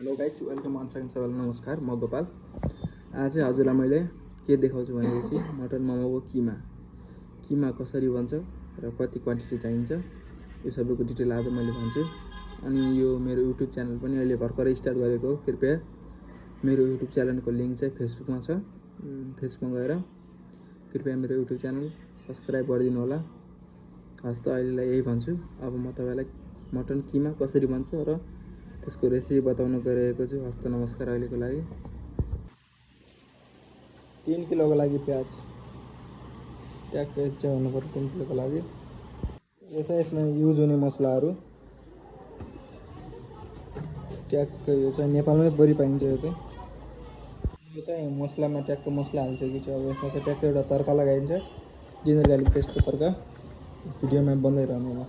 Hello guys, welcome on second. सबैलाई नमस्कार, म गोपाल। आज चाहिँ हजुरलाई मैले के देखाउँछु भनेपछि मटन मोमोको किमा कसरी बन्छ र कति क्वान्टिटी चाहिन्छ यो सबैको डिटेल आज मैले भन्छु। अनि यो मेरो युट्युब च्यानल पनि अहिले भर्खरै स्टार्ट गरेको हो। कृपया मेरो युट्युब च्यानलको लिङ्क चाहिँ फेसबुकमा छ, फेसबुकमा गएर कृपया मेरो युट्युब च्यानल सब्सक्राइब गरिदिनु होला। हस् त, अहिलेलाई यही भन्छु। अब म तपाईँलाई मटन किमा कसरी बन्छ र त्यसको रेसिपी बताउन गइरहेको छु। हस्त नमस्कार। अहिलेको लागि 3 किलोको लागि प्याज ट्याक्कै चाहिँ हुनुपर्छ। 3 किलोको लागि यो चाहिँ यसमा युज हुने मसलाहरू ट्याक्कै यो चाहिँ नेपालमै बढी पाइन्छ। यो चाहिँ मसलामा ट्याक्क मसला हालिसकेको छु। अब यसमा चाहिँ ट्याक्कै एउटा तर्का लगाइन्छ, जिन्जर गार्लिक पेस्टको तर्का। भिडियोमा बन्दै रहनु होला।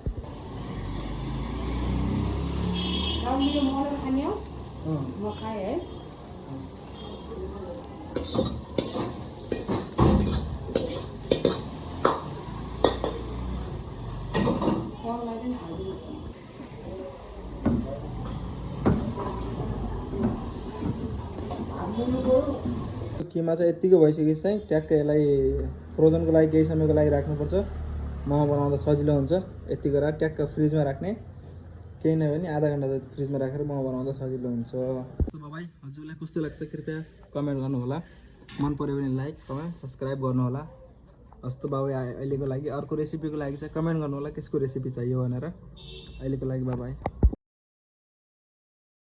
किमा चाहिँ यत्तिकै भइसकेपछि चाहिँ ट्याक्कै यसलाई फ्रोजनको लागि केही समयको लागि राख्नुपर्छ। मोमो बनाउँदा सजिलो हुन्छ। यति गरेर ट्याक्क फ्रिजमा राख्ने, केही नभए पनि आधा घन्टा जति फ्रिजमा राखेर मोमो बनाउँदा सजिलो हुन्छ। बाबाई, हजुरलाई कस्तो लाग्छ कृपया कमेन्ट गर्नु होला। मन पर्यो भने लाइक, कमेन्ट, सब्सक्राइब गर्नु होला। हस्तो बाबाई, अहिलेको लागि अर्को रेसिपीको लागि चाहिँ कमेन्ट गर्नु होला, केसको रेसिपी चाहियो भनेर। अहिलेको लागि बाबाई।